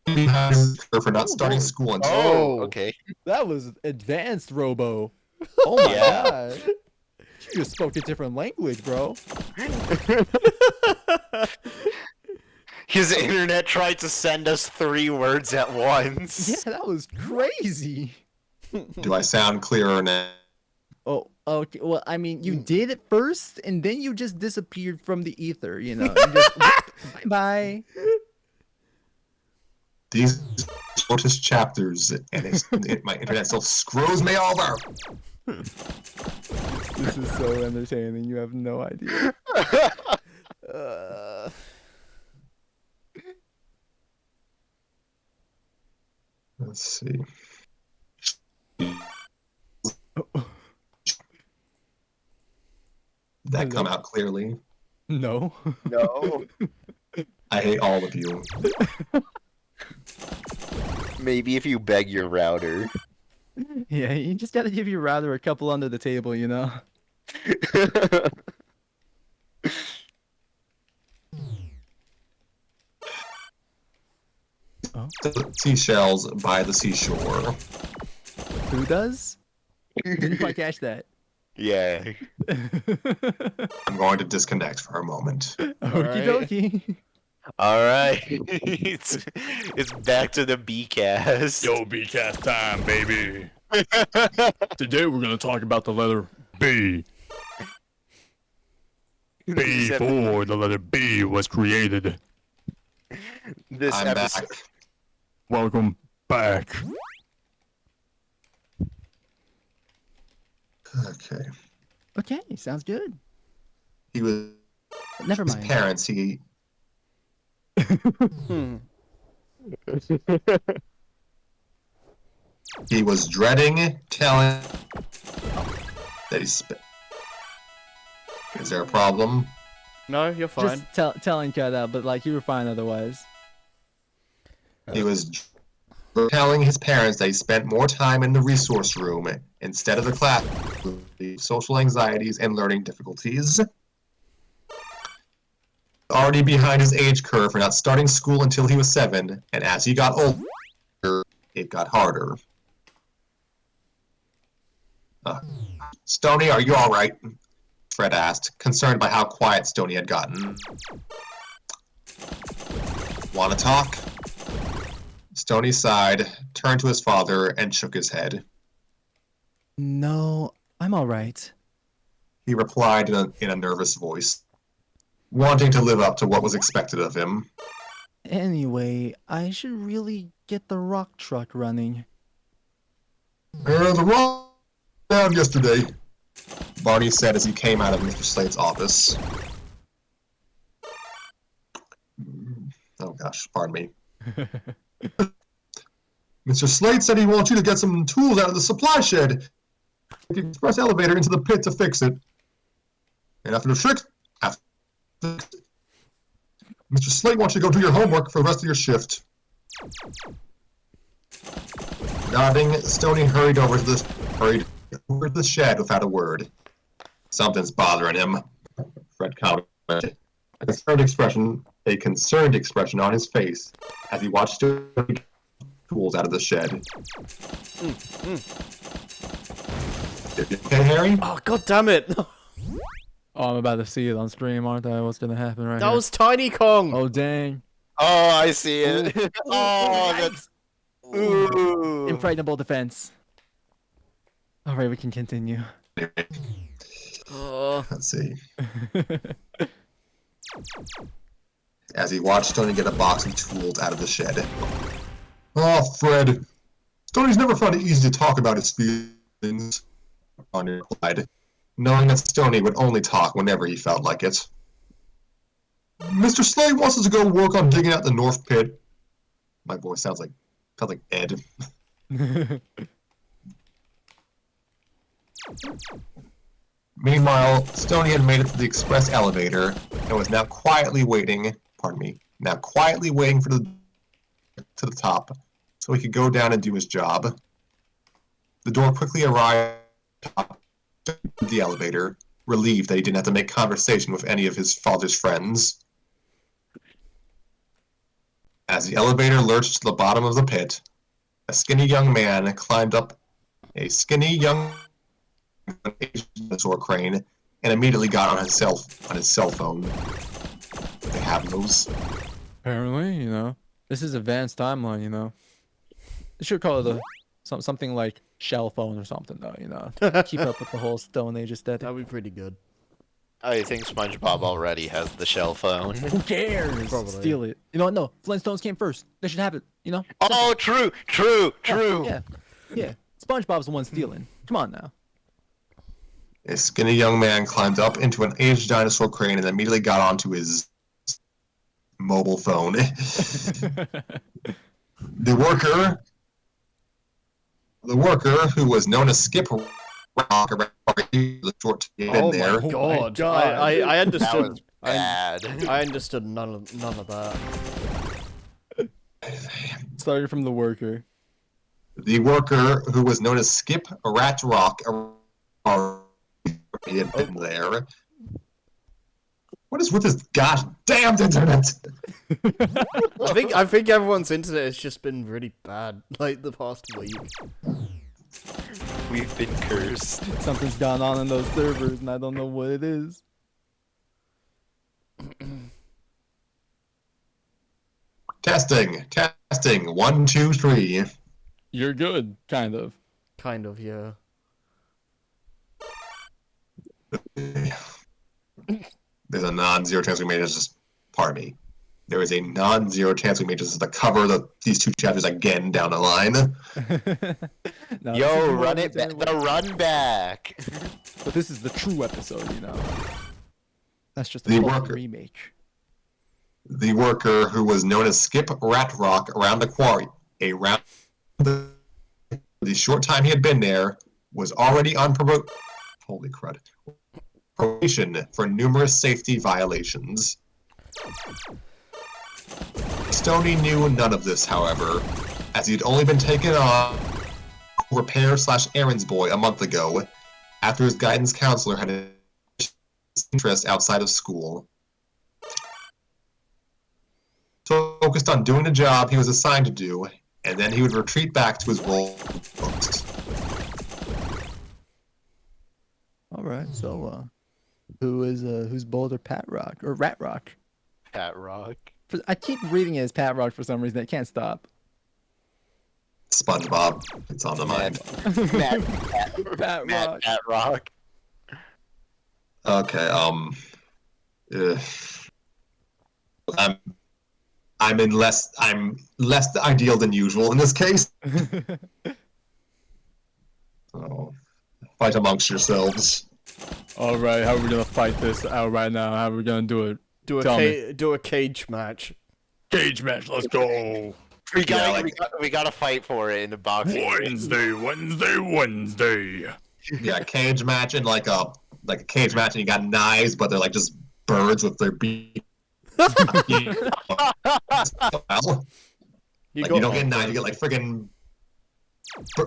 For not starting school until Okay. That was advanced, Robo. Oh my Yeah. god. You just spoke a different language, bro. His internet tried to send us 3 words at once. Yeah, that was crazy. Do I sound clearer now? Oh, okay. Well, I mean, you did it first, and then you just disappeared from the ether, you know. You just, bye-bye. These shortest chapters, and my internet still screws me over. This is so entertaining. You have no idea. Let's see. Did that come out clearly? No. No. I hate all of you. Maybe if you beg your router. Yeah, you just gotta give your router a couple under the table, you know. Seashells by the seashore. Who does? Didn't quite catch that. Yeah. I'm going to disconnect for a moment. Okie dokie. All right. it's back to the B-cast. Yo, B-cast time, baby. Today we're gonna talk about the letter B. Before the letter B was created. This I'm episode. back. Welcome back. Okay. Okay, sounds good. He was Never his mind. parents. He he was dreading telling that he spit. Is there a problem? No, you're fine. Just telling cut out, but like you were fine otherwise. He was telling his parents that he spent more time in the resource room instead of the class with the social anxieties and learning difficulties. Already behind his age curve for not starting school until he was 7, and as he got older, it got harder. Stoney, are you alright? Fred asked, concerned by how quiet Stoney had gotten. Want to talk? Stoney sighed, turned to his father, and shook his head. No, I'm all right. He replied in a nervous voice, wanting to live up to what was expected of him. Anyway, I should really get the rock truck running. The rock down yesterday, Barney said as he came out of Mr. Slate's office. Oh gosh, pardon me. Mr. Slate said he wants you to get some tools out of the supply shed. Take the express elevator into the pit to fix it. And after Mr. Slate wants you to go do your homework for the rest of your shift. Nodding, Stoney hurried over to the shed without a word. Something's bothering him, Fred commented. A concerned expression on his face as he watched Stoney get tools out of the shed. You okay, Harry? Oh, god damn it! Oh, I'm about to see it on stream, aren't I? What's gonna happen right That here? was Tiny Kong! Oh, dang. Oh, I see it. Oh, that's. Ooh. Impregnable defense. Alright, we can continue. Oh. Let's see. As he watched Stoney get a box of tools out of the shed. Oh, Fred. Stoney's never found it easy to talk about his feelings, Barney replied, knowing that Stoney would only talk whenever he felt like it. Mr. Slate wants us to go work on digging out the north pit. My voice sounds like Ed. Meanwhile, Stoney had made it to the express elevator and was now quietly waiting. Pardon me. Now quietly waiting for to the top, so he could go down and do his job. The door quickly arrived at the elevator, relieved that he didn't have to make conversation with any of his father's friends. As the elevator lurched to the bottom of the pit, a skinny young man climbed up a dinosaur crane and immediately got on his cell phone. They have those. Apparently, you know. This is advanced timeline, you know. They should call it something like shell phone or something, though, you know. Keep up with the whole Stone Age aesthetic. That'd be pretty good. I think SpongeBob already has the shell phone. Who cares? Probably. Steal it. You know what? No, Flintstones came first. They should have it, you know? Oh, true. Yeah. SpongeBob's the one stealing. Come on now. A skinny young man climbed up into an aged dinosaur crane and immediately got onto his mobile phone. The worker, who was known as Skip Rock, the short to get in there. My god. God. I That understood. was bad. I understood none of that. Starting from the worker. The worker, who was known as Skip Rat Rock, he had been there. What is with this goddamn internet? I think everyone's internet has just been really bad, like the past week. We've been cursed. Something's gone on in those servers, and I don't know what it is. Testing. 1, 2, 3. You're good, kind of. Kind of, yeah. There's a non-zero chance we made it. Just pardon me. There is a non-zero chance we made just to cover these two chapters again down the line. No, this is Yo, more run it back. entertaining. The run back. But this is the true episode, you know. That's just a The fucking worker. remake. The worker, who was known as Skip Rat Rock, around the quarry, the short time he had been there, was already on probation for numerous safety violations. Stoney knew none of this, however, as he'd only been taken on repair/errands boy a month ago, after his guidance counselor had an interest outside of school. So focused on doing the job he was assigned to do, and then he would retreat back to his role. All right, so who's Boulder Pat Rock or Rat Rock? Pat Rock. I keep reading it as Pat Rock for some reason. I can't stop. SpongeBob, it's on the mind. Pat Rock. Pat Rock. Okay, I'm less ideal than usual in this case. So, fight amongst yourselves. All right, how are we gonna fight this out right now? How are we gonna do it? Tell me. Do a cage match. Cage match. Let's go. We gotta, like- we gotta fight for it in the boxing. Wednesday. Yeah, cage match and like a cage match, and you got knives, but they're like just birds with their beaks. You You don't get knives, you get like friggin'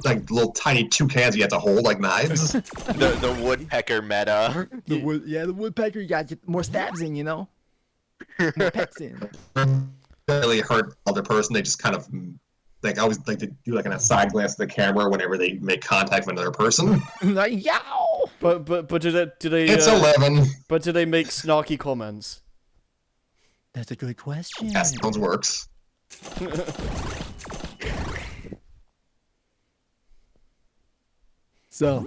like little tiny toucans you have to hold like knives. The woodpecker meta. The woodpecker, you gotta get more stabs in, you know? More pecks in. Really hurt the other person. They just kind of like always like to do like a side glance at the camera whenever they make contact with another person. Like, yow! But do they It's 11. but do they make snarky comments? That's a good question. That sounds works. So,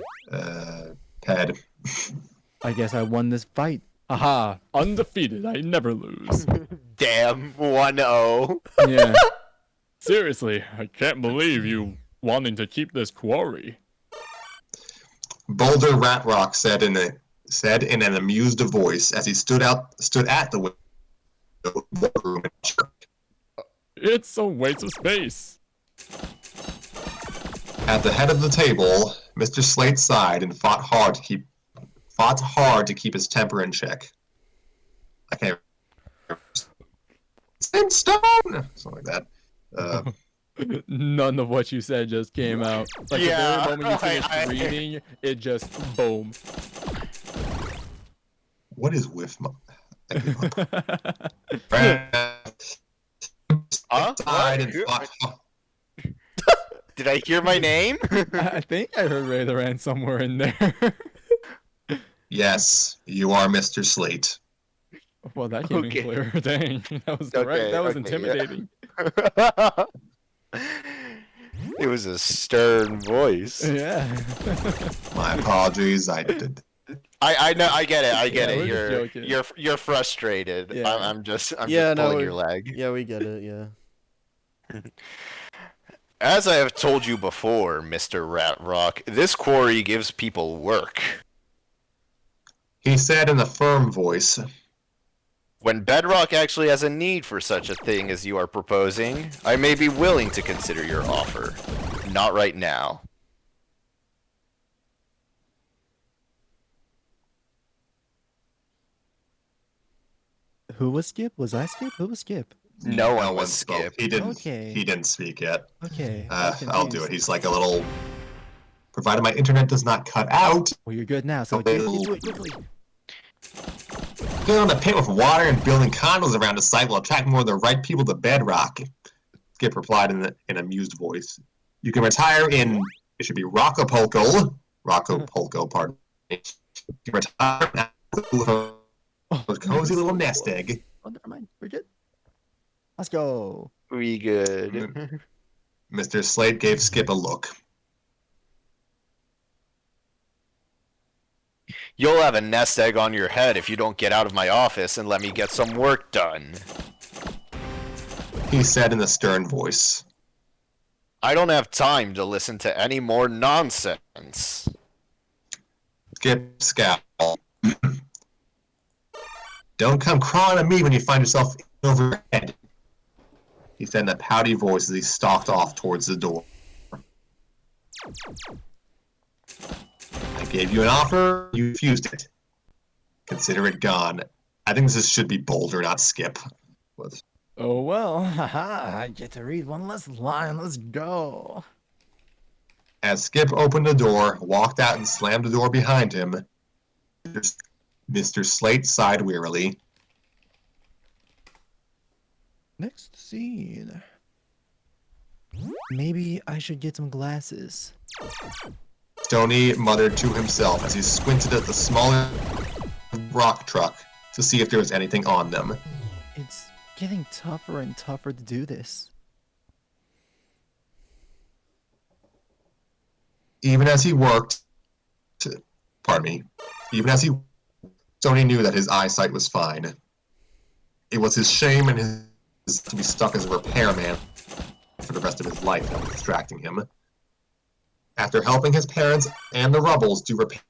Ped. I guess I won this fight. Aha, undefeated. I never lose. Damn, 1-0. Yeah. Seriously, I can't believe you wanting to keep this quarry. Boulder Rat Rock said in an amused voice as he stood at the window of the room. It's a waste of space. At the head of the table, Mr. Slate sighed and fought hard to keep his temper in check. I can't. Flintstone, something like that. None of what you said just came out. Like the Yeah, very moment you finished reading, it just boom. What is with my? I give up. Sighed and fought. Did I hear my name? I think I heard Raytheran somewhere in there. Yes, you are Mr. Slate. Well, that came Okay. in clear. Dang, that was direct. Okay, That was okay, yeah. intimidating. It was a stern voice. Yeah. My apologies. I did. I know, I get it. I get Yeah, it. we're just joking. You're frustrated. Yeah. I'm just Yeah, no, pulling we- your leg. Yeah, we get it. Yeah. As I have told you before, Mr. Rat Rock, this quarry gives people work. He said in a firm voice. When Bedrock actually has a need for such a thing as you are proposing, I may be willing to consider your offer. Not right now. Who was Skip? Was I Skip? Who was Skip? No one was spoke. Skip. He didn't. Okay. He didn't speak yet. Okay. I was I'll do confused. it. He's like a little. Provided my internet does not cut out. Well, you're good now, so Okay. you do it quickly. Filling a pit with water and building condos around the site will attract more of the right people to Bedrock. Skip replied in an amused voice. You can retire in. It should be Rockapulco. Rockapulco, pardon me. You can retire with a cozy little nest egg. Oh, never mind. We're good. Let's go. We good. Mr. Slade gave Skip a look. You'll have a nest egg on your head if you don't get out of my office and let me get some work done. He said in a stern voice. I don't have time to listen to any more nonsense. Skip scowled. Don't come crawling at me when you find yourself over your head. He said in a pouty voice as he stalked off towards the door. I gave you an offer, you refused it. Consider it gone. I think this should be Boulder, not Skip. But Oh, well. Haha. I get to read one less line. Let's go. as Skip opened the door, walked out, and slammed the door behind him, Mr. Slate sighed wearily. Next scene. Maybe I should get some glasses. Stoney muttered to himself as he squinted at the smaller rock truck to see if there was anything on them. It's getting tougher and tougher to do this. Even as he worked, Stoney knew that his eyesight was fine. It was his shame and his to be stuck as a repairman for the rest of his life that was distracting him. After helping his parents and the Rubbles do repair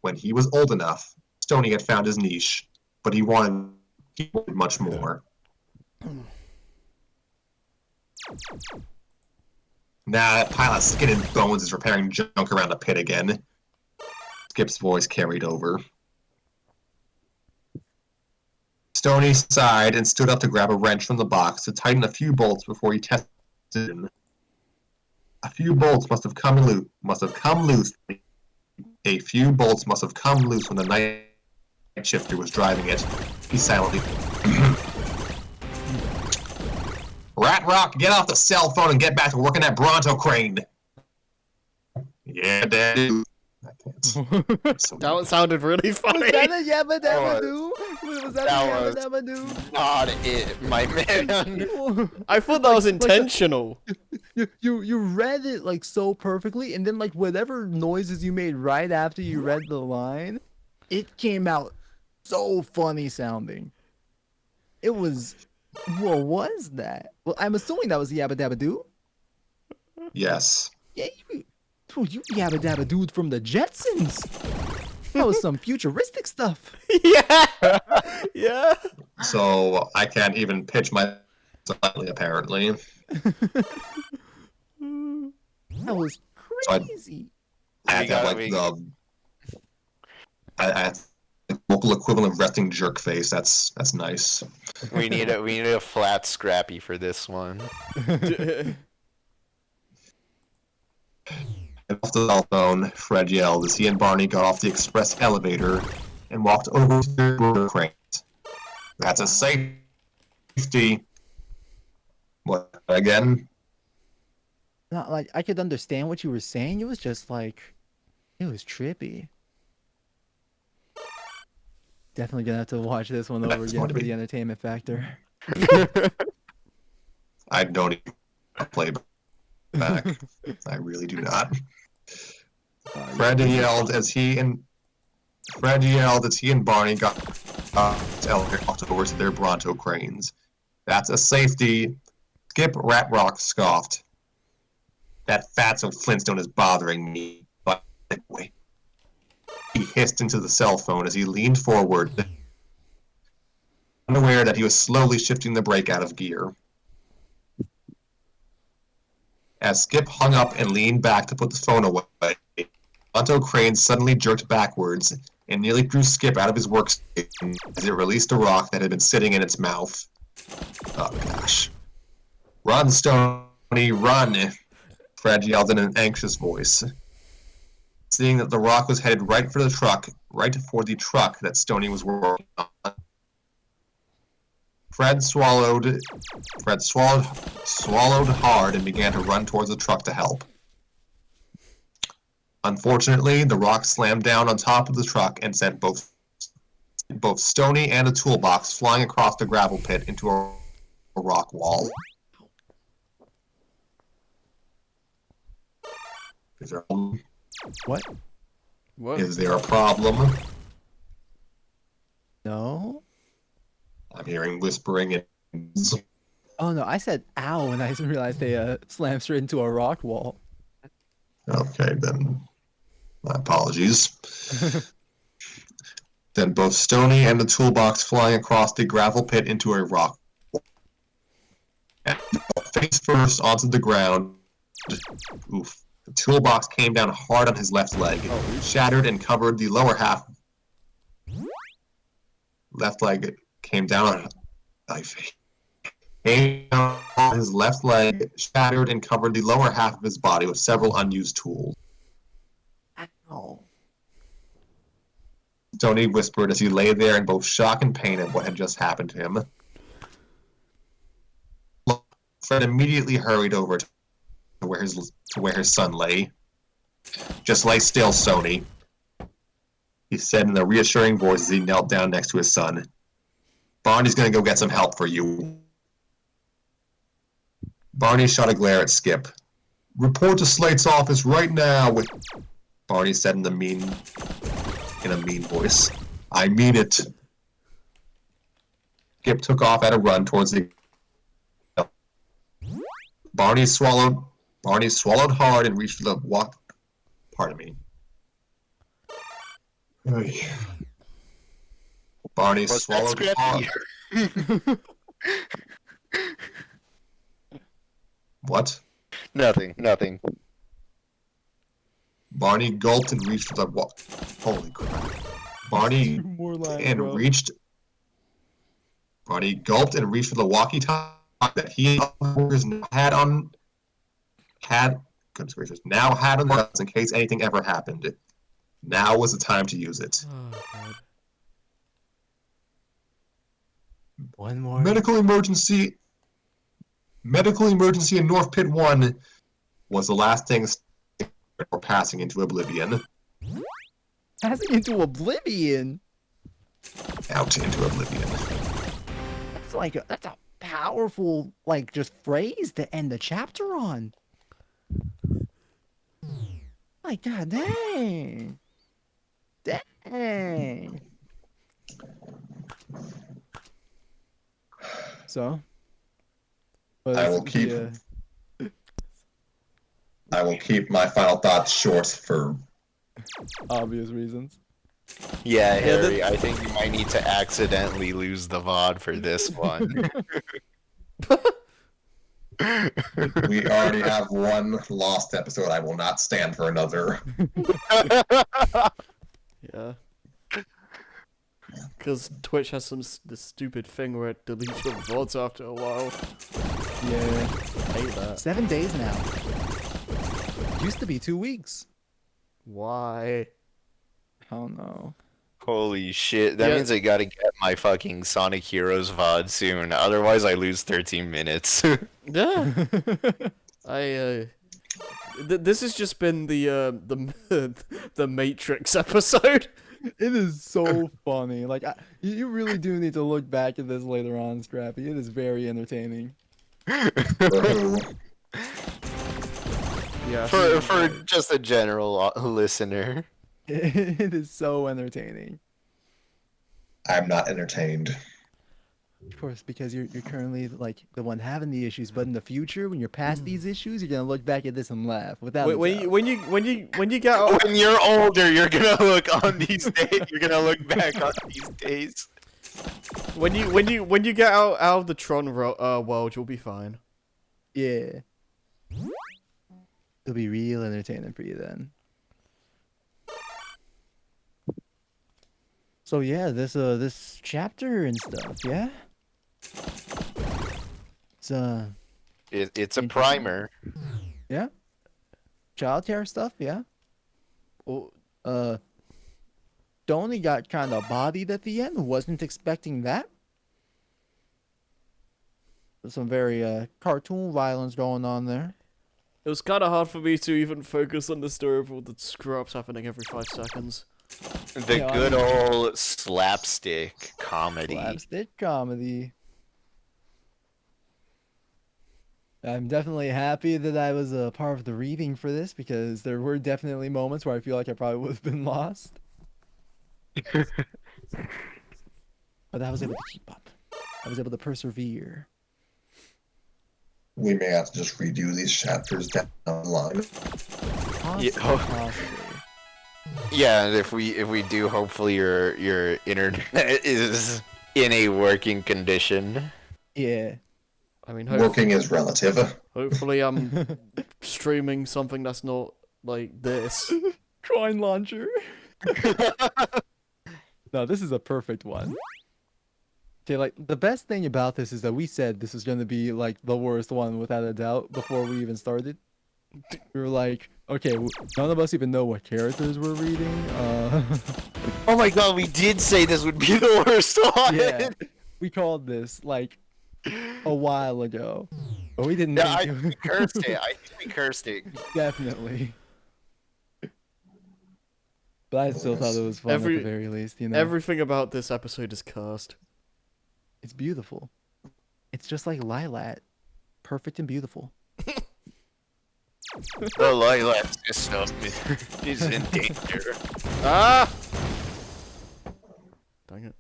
when he was old enough, Stoney had found his niche, but he wanted much more. Now that pile of skin and bones is repairing junk around the pit again. Skip's voice carried over. Stoney sighed and stood up to grab a wrench from the box to tighten a few bolts before he tested it. A few bolts must have come loose. A few bolts must have come loose when the night shifter was driving it. He silently. Rat Rock, get off the cell phone and get back to working that Bronto crane. Yeah, Daddy. I can't. So That one sounded really funny. Was that a Yabba Dabba Doo? Was that a Yabba That Dabba Doo? Not it, my man. I thought that was intentional. You read it like so perfectly, and then like whatever noises you made right after you read the line, it came out so funny sounding. It was, what was that? Well, I'm assuming that was Yabba Dabba Doo. yes. Yeah, you Yabba Dabba Dude from the Jetsons. That was some futuristic stuff. Yeah. Yeah. So I can't even pitch my slightly, apparently. That was I- crazy. I have to have like I have the local equivalent of resting jerk face. That's nice. We need a flat Scrappy for this one. Off the cell phone, Fred yelled as he and Barney got off the express elevator and walked over to their border cranes. That's a safety. What again? Not like I could understand what you were saying. It was just like, it was trippy. Definitely gonna have to watch this one over That's again going to for be- the entertainment factor. I don't even play back. I really do not. Fred yelled as he and Barney got elevator over to their Bronto cranes. That's a safety. Skip Rat Rock scoffed. That fatso Flintstone is bothering me. But anyway, he hissed into the cell phone as he leaned forward, unaware that he was slowly shifting the brake out of gear. As Skip hung up and leaned back to put the phone away, Bronto crane suddenly jerked backwards and nearly threw Skip out of his workstation as it released a rock that had been sitting in its mouth. Oh gosh. Run, Stoney, run! Fred yelled in an anxious voice. Seeing that the rock was headed right for the truck that Stoney was working on. Fred swallowed hard and began to run towards the truck to help. Unfortunately, the rock slammed down on top of the truck and sent both Stoney and a toolbox flying across the gravel pit into a rock wall. Is there What? What? Is there a problem? No? I'm hearing whispering and... Oh no, I said ow and I didn't realize they slammed straight into a rock wall. Okay, then. My apologies. Then both Stoney and the toolbox flying across the gravel pit into a rock wall. And face first onto the ground. Oof. The toolbox came down hard on his left leg, shattered and covered the lower half. Left leg came down on his left leg, shattered and covered the lower half of his body with several unused tools. Ow. Stoney whispered as he lay there in both shock and pain at what had just happened to him. Fred immediately hurried over to where his son lay. Just lay still, Stoney, he said in a reassuring voice as he knelt down next to his son. Barney's gonna go get some help for you. Barney shot a glare at Skip. Report to Slate's office right now, Barney said in a mean voice. I mean it. Skip took off at a run towards the. Barney swallowed hard and reached for the walk. Pardon me. Oy. Barney Was that swallowed Scrappy? hard. What? Nothing. Barney gulped and reached for the walk. Holy crap! Barney More lines, and bro. reached. Barney gulped and reached for the walkie-talkie that he goodness gracious, now had on the in case anything ever happened. Now was the time to use it. Oh, God. One more. Medical emergency in North Pit 1 was the last thing before passing into oblivion. Passing into oblivion. Out into oblivion. That's a powerful just phrase to end the chapter on. Like god dang. Dang. So I will keep my final thoughts short for obvious reasons. Yeah, Harry, I think you might need to accidentally lose the VOD for this one. we already have one lost episode. I will not stand for another. Yeah. Because Twitch has this stupid thing where it deletes your VODs after a while. Yeah. I hate that. 7 days now. Used to be 2 weeks. Why? I don't know. Holy shit, that Yeah. means I gotta get my fucking Sonic Heroes VOD soon, otherwise I lose 13 minutes. Yeah. This has just been the Matrix episode. It is so funny. You really do need to look back at this later on, Scrappy. It is very entertaining. Yeah. for just a general listener. It is so entertaining. I'm not entertained. Of course, because you're currently the one having the issues, but in the future, when you're past these issues, you're gonna look back at this and laugh. Without a When doubt. you get out, When you're older, you're gonna look on these days. You're gonna look back on these days. when you get out of the Tron world, you'll be fine. Yeah. It'll be real entertaining for you then. So yeah, this chapter and stuff, yeah. It's a primer. Yeah. Childcare stuff, yeah. Oh, Donnie got kind of bodied at the end. Wasn't expecting that. There's some very cartoon violence going on there. it was kind of hard for me to even focus on the story of all the screw-ups happening every 5 seconds. The Yeah, good old slapstick comedy. Slapstick comedy. I'm definitely happy that I was a part of the reading for this because there were definitely moments where I feel like I probably would have been lost. But I was able to keep up. I was able to persevere. We may have to just redo these chapters down the line. Possibly, oh. possibly. Yeah, and if we do, hopefully your internet is in a working condition. Yeah. I mean, Working is relative. hopefully I'm streaming something that's not like this. Coin launcher. No, this is a perfect one. Okay, the best thing about this is that we said this was going to be the worst one without a doubt before we even started. We were like, okay, none of us even know what characters we're reading. Oh my god, we did say this would be the worst one. Yeah, we called this a while ago, but we didn't. Yeah, I think think we cursed it. I think we cursed it. Definitely. But I still thought it was fun at the very least, you know. Everything about this episode is cursed. It's beautiful. It's just like Lilat. Perfect and beautiful. The lilac system is in danger. Ah! Dang it.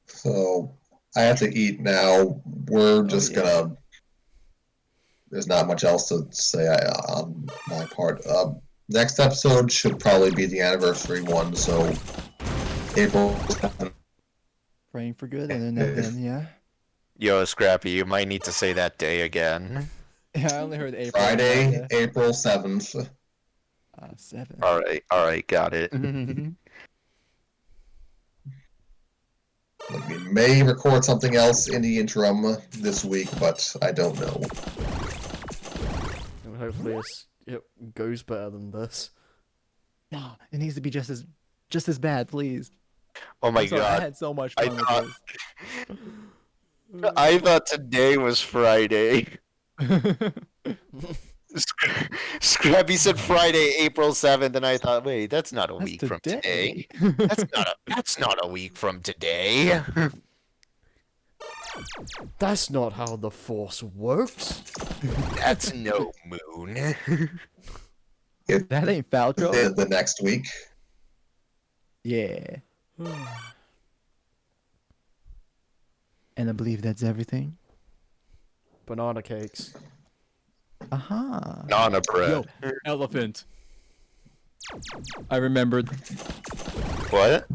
So, I have to eat now. We're just yeah. gonna. There's not much else to say on my part. Next episode should probably be the anniversary one, so April. Praying for good internet then, yeah. Yo, Scrappy, you might need to say that day again. Yeah, I only heard April. Friday, April 7th. 7. All right, got it. Like, we may record something else in the interim this week, but I don't know. And hopefully it goes better than this. No, it needs to be just as bad, please. Oh my I'm sorry, I god. had so much I fun thought, with I thought today was Friday. this. Scrappy said Friday, April 7th, and I thought, wait, that's not a That's week from today. today. That's not a week from today. That's not how the Force works. That's no moon. That ain't Falco. The next week. Yeah. And I believe that's everything. Banana cakes. Aha. Banana bread. Yo, elephant. I remembered What?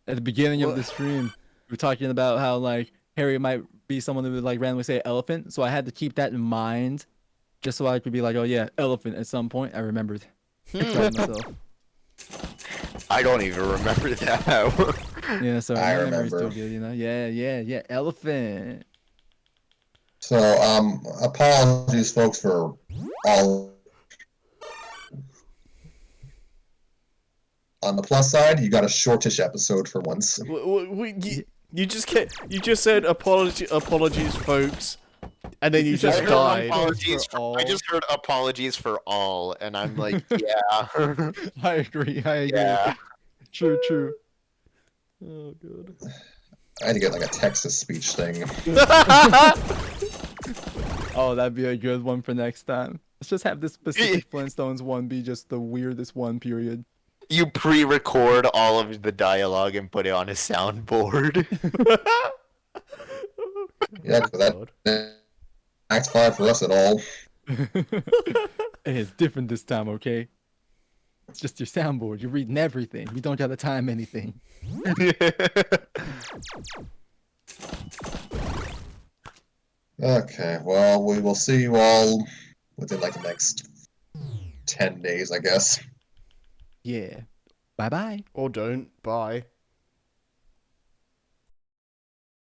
at the beginning of What? the stream, we were talking about how like Harry might be someone who would like randomly say elephant, so I had to keep that in mind, just so I could be like, oh yeah, elephant at some point. I remembered. Proud of myself. I don't even remember that. Yeah, so I my memory's still remember. good, you know. Yeah, elephant. So, apologies, folks, for all. On the plus side, you got a shortish episode for once. You just said apologies, folks, and then you just I heard died. apologies For all. I just heard apologies for all, and I'm like, yeah. I agree. Yeah. True. Oh god. I had to get like a Texas speech thing. Oh, that'd be a good one for next time. Let's just have this specific Flintstones one be just the weirdest one, period. You pre-record all of the dialogue and put it on a soundboard. Yeah, because that Act 5 for us at all. Hey, it's different this time, okay? It's just your soundboard. You're reading everything. We don't gotta time anything. Okay, well, we will see you all within like the next 10 days, I guess. Yeah. Bye-bye. Or don't. Bye.